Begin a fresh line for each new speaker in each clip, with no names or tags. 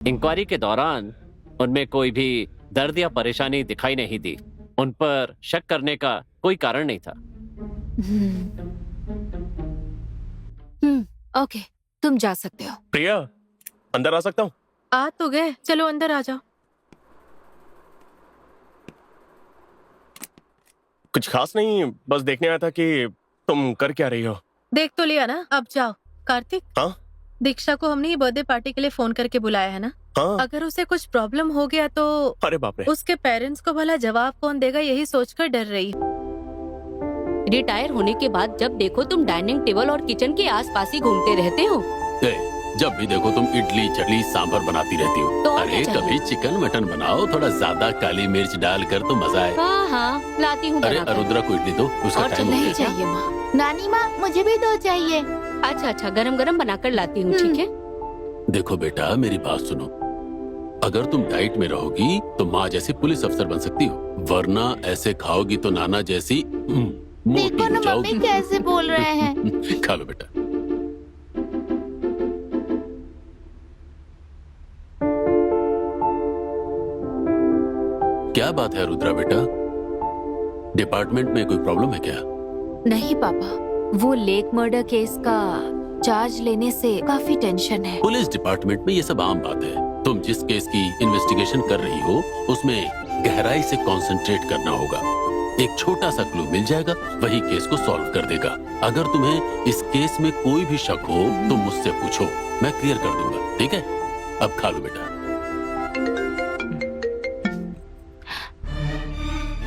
Inquiry के दौरान उनमें कोई भी दर्द या परेशानी दिखाई नहीं दी। उन पर शक करने का कोई कारण नहीं था।
ओके, तुम जा सकते हो।
प्रिया, अंदर आ सकता हूँ?
आ तो गए, चलो अंदर आ जाओ।
कुछ खास नहीं, बस देखने आया था कि तुम कर क्या रही हो।
देख तो लिया ना, अब जाओ। कार्तिक,
हाँ?
दीक्षा को हमने बर्थडे पार्टी के लिए फोन करके बुलाया है ना।
हाँ।
अगर उसे कुछ प्रॉब्लम हो गया तो
अरे बाप रे।
उसके पेरेंट्स को भला जवाब कौन देगा, यही सोचकर डर रही।
रिटायर होने के बाद जब देखो तुम डाइनिंग टेबल और किचन के आसपास ही घूमते रहते हो।
जब भी देखो तुम इडली चटनी सांभर बनाती रहती हो।
तो
अरे कभी चिकन मटन बनाओ, थोड़ा ज्यादा काली मिर्च डालकर तो मजा आए।
हाँ, लाती हूँ।
अरे अरुद्रा को इडली दो, उसका
और
टाइम हो
नहीं
गया।
चाहिए माँ।
नानी माँ, मुझे भी 2 चाहिए।
अच्छा, गरम गरम बनाकर लाती हूँ, ठीक है।
देखो बेटा, मेरी बात सुनो। अगर तुम डाइट में रहोगी तो माँ जैसी पुलिस अफसर बन सकती हो, वरना ऐसे खाओगी तो नाना जैसी मोटी
देखो
हो
ना
जाओगी।
मम्मी कैसे बोल रहे हैं।
खा लो बेटा। क्या बात है रुद्रा बेटा, डिपार्टमेंट में कोई प्रॉब्लम है क्या?
नहीं पापा, वो लेक मर्डर केस का चार्ज लेने से काफी टेंशन है।
पुलिस डिपार्टमेंट में ये सब आम बात है। तुम जिस केस की इन्वेस्टिगेशन कर रही हो उसमें गहराई से कंसंट्रेट करना होगा। एक छोटा सा क्लू मिल जाएगा, वही केस को सॉल्व कर देगा। अगर तुम्हें इस केस में कोई भी शक हो तो मुझसे पूछो, मैं क्लियर कर दूंगा, ठीक है? अब खा लो बेटा।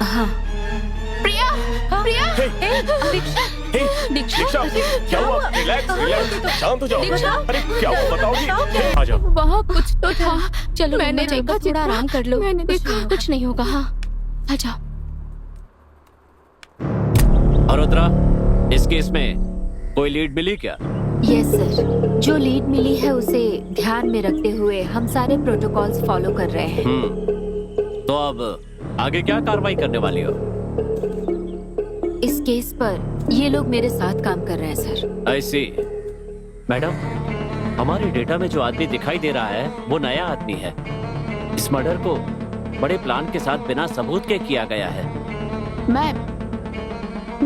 हाँ।
प्रिया, प्रिया,
दीक्षा, क्या हुआ? रिलैक्स, शांत हो जाओ। अरे क्या हुआ बताओगी? आ जाओ।
वहाँ कुछ तो था। चलो
मैंने
देखा,
देखा,
थोड़ा आराम कर लो।
मैंने देखा।
कुछ नहीं होगा। हाँ, आ जाओ।
अरुद्रा, इस केस में कोई लीड मिली क्या?
यस सर, जो लीड मिली है उसे ध्यान में रखते हुए हम सारे प्रोटोकॉल्स फॉलो कर रहे हैं।
तो अब आगे क्या कार्रवाई करने वाली हो?
इस केस पर ये लोग मेरे साथ काम कर रहे हैं सर।
I see। मैडम, हमारे डेटा में जो आदमी दिखाई दे रहा है वो नया आदमी है। इस मर्डर को बड़े प्लान के साथ बिना सबूत के किया गया है।
मैम,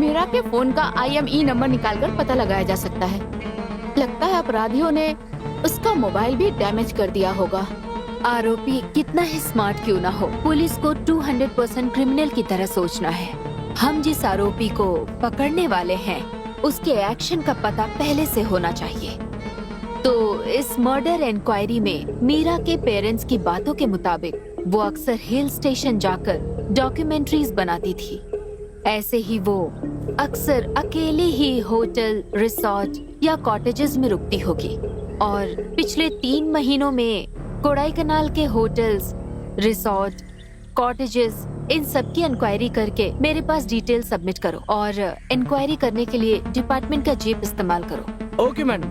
मेरा के फोन का IME नंबर निकालकर पता लगाया जा सकता है। लगता है अपराधियों ने उसका मोबाइल भी डैमेज कर दिया होगा।
आरोपी कितना ही स्मार्ट क्यों ना हो, पुलिस को 200% क्रिमिनल की तरह सोचना है। हम जिस आरोपी को पकड़ने वाले हैं उसके एक्शन का पता पहले से होना चाहिए। तो इस मर्डर इंक्वायरी में मीरा के पेरेंट्स की बातों के मुताबिक वो अक्सर हिल स्टेशन जाकर डॉक्यूमेंट्रीज बनाती थी। ऐसे ही वो अक्सर अकेले ही होटल, रिसोर्ट या कॉटेजेस में रुकती होगी और पिछले 3 महीनों में कोडाईकनाल के होटल्स, रिसोर्ट, कॉटेजेस, इन सब की इंक्वायरी करके मेरे पास डिटेल सबमिट करो और इंक्वायरी करने के लिए डिपार्टमेंट का जीप इस्तेमाल करो।
ओके मैडम,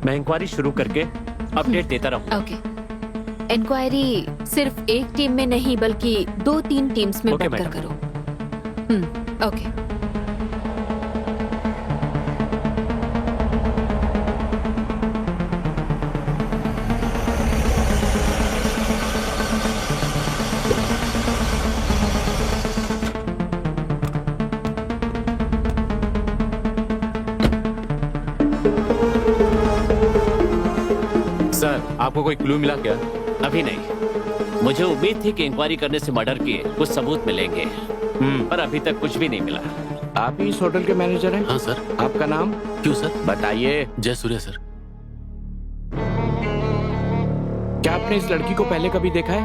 मैं इंक्वायरी शुरू करके अपडेट देता रहूँ।
ओके। इंक्वायरी सिर्फ एक टीम में नहीं बल्कि 2-3 टीम्स में
ओके,
बंटकर
मैडम।
करो। ओके।
सर, आपको कोई क्लू मिला क्या? अभी नहीं। मुझे उम्मीद थी कि इंक्वायरी करने से मर्डर के कुछ सबूत मिलेंगे, पर अभी तक कुछ भी नहीं मिला।
आप ही इस होटल के मैनेजर हैं?
हाँ सर।
आपका नाम?
क्यों सर?
बताइए।
जय सूर्य सर।
क्या आपने इस लड़की को पहले कभी देखा है?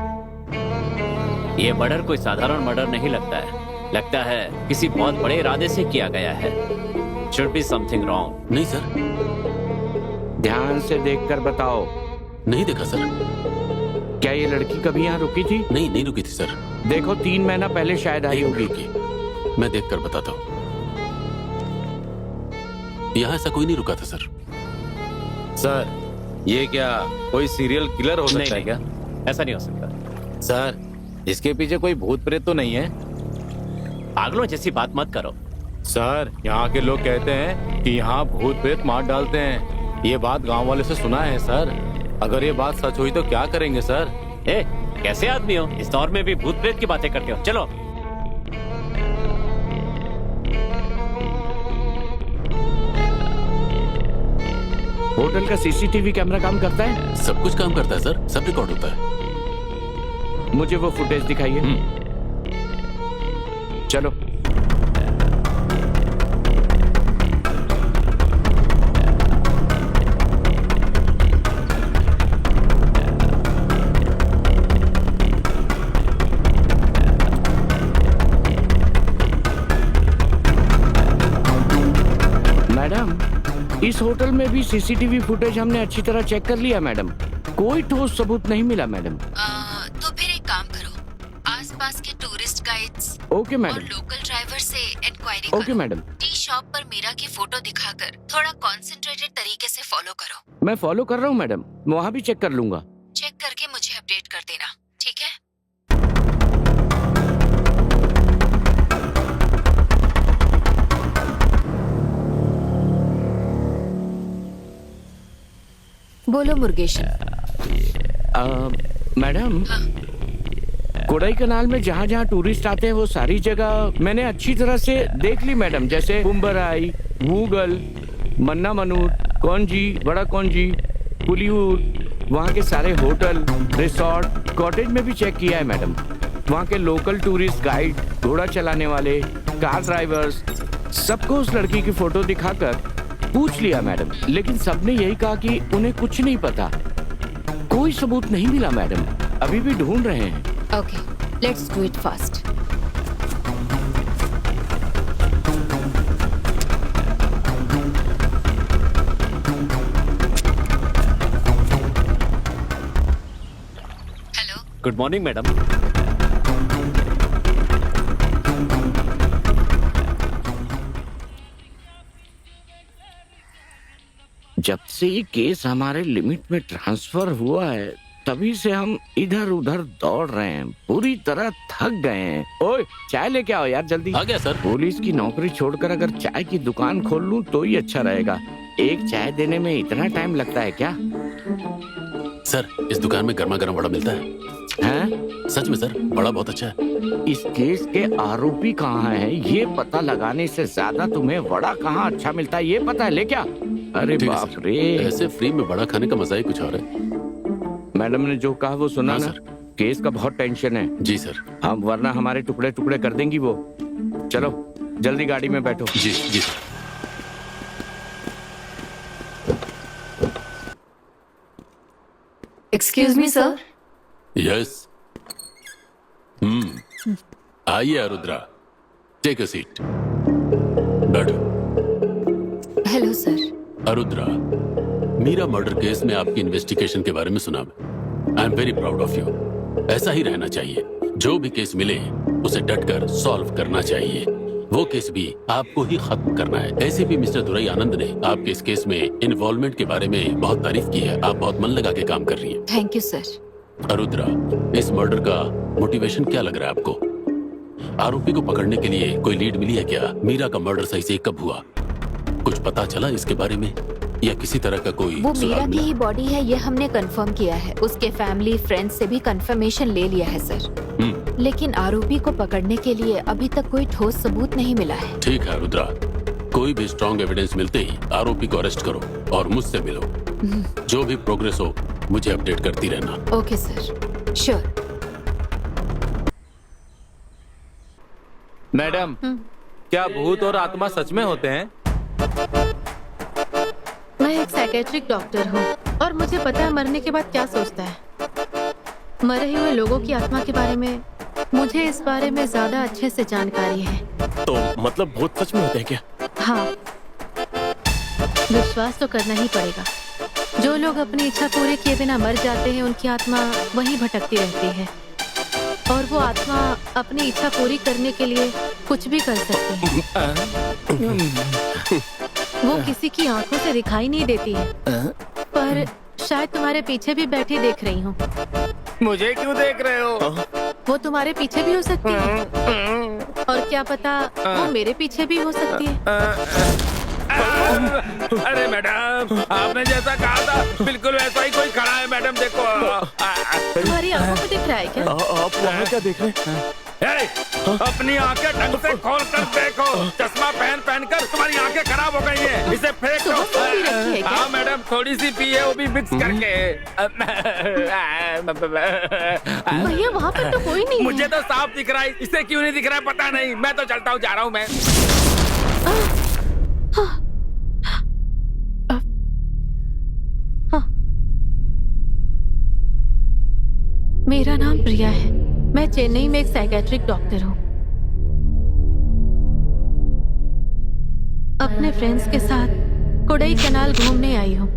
ये मर्डर कोई साधारण मर्डर नहीं लगता है। लगता है किसी बहुत बड़े इरादे से किया गया है। Should be something wrong।
नहीं सर।
ध्यान से देखकर बताओ।
नहीं देखा सर।
क्या ये लड़की कभी यहाँ रुकी थी?
नहीं रुकी थी सर।
देखो 3 महीना पहले शायद आई होगी।
मैं देखकर बताता हूँ। यहाँ ऐसा कोई नहीं रुका था सर।
सर, ये क्या कोई सीरियल किलर हो सकता है क्या?
ऐसा नहीं हो सकता।
सर, इसके पीछे कोई भूत प्रेत तो नहीं है?
पागलों जैसी बात मत करो।
सर, यहाँ के लोग कहते हैं कि यहाँ भूत प्रेत मार डालते हैं। ये बात गांव वाले से सुना है सर। अगर ये बात सच हुई तो क्या करेंगे सर?
ए, कैसे आदमी हो? इस दौर में भी भूत प्रेत की बातें करते हो? चलो।
होटल का सीसीटीवी कैमरा काम करता है?
सब कुछ काम करता है सर, सब रिकॉर्ड होता है।
मुझे वो फुटेज दिखाइए। चलो। मैडम, इस होटल में भी सीसीटीवी फुटेज हमने अच्छी तरह चेक कर लिया मैडम, कोई ठोस सबूत नहीं मिला मैडम।
तो फिर एक काम करो, आसपास के टूरिस्ट गाइड्स
ओके
और
मैडम।
लोकल ड्राइवर से इंक्वायरी
ओके
करो।
मैडम,
टी शॉप पर मीरा की फोटो दिखाकर थोड़ा कॉन्सेंट्रेटेड तरीके से फॉलो करो।
मैं फॉलो कर रहा हूँ मैडम, वहाँ भी चेक कर लूंगा।
चेक करके मुझे अपडेट कर देना, ठीक है? बोलो मुर्गेशन।
मैडम, कोडाई कनाल में जहाँ जहाँ टूरिस्ट आते हैं वो सारी जगह मैंने अच्छी तरह से देख ली मैडम, जैसे कुम्बराई, गूगल, मन्ना मनूर, कौंजी, बड़ा कौंजी, पुलियूर, वहाँ के सारे होटल, रिसोर्ट, कॉटेज में भी चेक किया है मैडम। वहाँ के लोकल टूरिस्ट गाइड, घोड़ा चलाने वाले, कार ड्राइवर्स, सबको उस लड़की की फोटो दिखाकर पूछ लिया मैडम, लेकिन सबने यही कहा कि उन्हें कुछ नहीं पता, कोई सबूत नहीं मिला मैडम, अभी भी ढूंढ रहे हैं।
Okay, let's do it fast. Hello,
good morning madam.
जब से ये केस हमारे लिमिट में ट्रांसफर हुआ है तभी से हम इधर उधर दौड़ रहे हैं, पूरी तरह थक गए हैं। ओए, चाय लेके आओ यार जल्दी।
आ गया सर।
पुलिस की नौकरी छोड़कर अगर चाय की दुकान खोल लूं तो ही अच्छा रहेगा। एक चाय देने में इतना टाइम लगता है क्या?
सर, इस दुकान में गर्मा गर्म वड़ा मिलता है।
हैं?
सच में सर, वड़ा बहुत अच्छा है।
इस केस के आरोपी कहाँ हैं? ये पता लगाने से ज्यादा तुम्हें वड़ा कहाँ अच्छा मिलता है ये पता है ले क्या? अरे
ठीक है
बाप
सर।
रे।
ऐसे फ्री में वड़ा खाने का मजा ही कुछ और है।
मैडम ने जो कहा वो सुना
हाँ,
ना?
सर।
केस का बहुत टेंशन है।
जी सर।
हम वरना हमारे टुकड़े टुकड़े कर देंगी वो। चलो जल्दी गाड़ी में बैठो।
जी जी sir.
Excuse me sir.
Yes. आइए आरुद्रा, टेक अ सीट। बैठो।
Hello sir.
Arudra, Meera murder case में आपकी इन्वेस्टिगेशन के बारे में सुना मैं। I am very proud of you. ऐसा ही रहना चाहिए। जो भी केस मिले उसे डटकर सॉल्व करना चाहिए। वो केस भी आपको ही खत्म करना है। ऐसे भी मिस्टर दुरई आनंद ने आपके इस केस में इन्वॉल्वमेंट के बारे में बहुत तारीफ की है। आप बहुत मन लगा के काम कर रही हैं।
Thank you sir.
आरुद्रा, इस मर्डर का मोटिवेशन क्या लग रहा है आपको? आरोपी को पकड़ने के लिए कोई लीड मिली है क्या? मीरा का मर्डर सही से कब हुआ? कुछ पता चला इसके बारे में या किसी तरह का कोई
वो
सुराग
मीरा की
मिला?
ही बॉडी है, ये हमने कंफर्म किया है। उसके फैमिली फ्रेंड्स से भी कंफर्मेशन ले लिया है सर। लेकिन आरोपी को पकड़ने के लिए अभी तक कोई ठोस सबूत नहीं मिला है।
ठीक है रुद्रा, कोई भी स्ट्रॉन्ग एविडेंस मिलते ही आरोपी को अरेस्ट करो और मुझसे मिलो। जो भी प्रोग्रेस हो मुझे अपडेट करती रहना।
Okay sir, sure.
मैडम, क्या भूत और आत्मा सच में होते हैं?
मैं एक साइकेट्रिक डॉक्टर हूँ और मुझे पता है मरने के बाद क्या सोचता है। मरे हुए लोगों की आत्मा के बारे में मुझे इस बारे में ज्यादा अच्छे से जानकारी है।
तो मतलब भूत सच में होते हैं क्या?
हाँ, विश्वास तो करना ही पड़ेगा। जो लोग अपनी इच्छा पूरी किए बिना मर जाते हैं उनकी आत्मा वहीं भटकती रहती है और वो आत्मा अपनी इच्छा पूरी करने के लिए कुछ भी कर सकते हैं। वो किसी की आंखों से दिखाई नहीं देती है, पर शायद तुम्हारे पीछे भी बैठी देख रही हूँ।
मुझे क्यों देख रहे हो?
वो तुम्हारे पीछे भी हो सकती है और क्या पता वो मेरे पीछे भी हो सकती है।
अरे मैडम, आपने जैसा कहा था बिल्कुल वैसा ही कोई खड़ा है मैडम, देखो।
तुम्हारी आंखों में दिख रहा है क्या?
आप वहाँ क्या देख रहे हैं?
ए, अपनी आंखें ढंग से खोल कर देखो। चश्मा पहन कर तुम्हारी आंखें खराब हो गई हैं। इसे फेंक दो।
सुबह से पी रखी है क्या?
हाँ मैडम, थोड़ी सी पी है, वो भी मिक्स करके।
भैया वहाँ पर तो कोई नहीं
मुझे
है।
तो साफ दिख रहा है, इसे क्यों नहीं दिख रहा है पता नहीं। मैं तो चलता हूँ, जा रहा हूँ मैं।
मेरा नाम प्रिया है। मैं चेन्नई में एक साइकेट्रिक डॉक्टर हूँ। अपने फ्रेंड्स के साथ कोडाई कैनाल घूमने आई हूँ।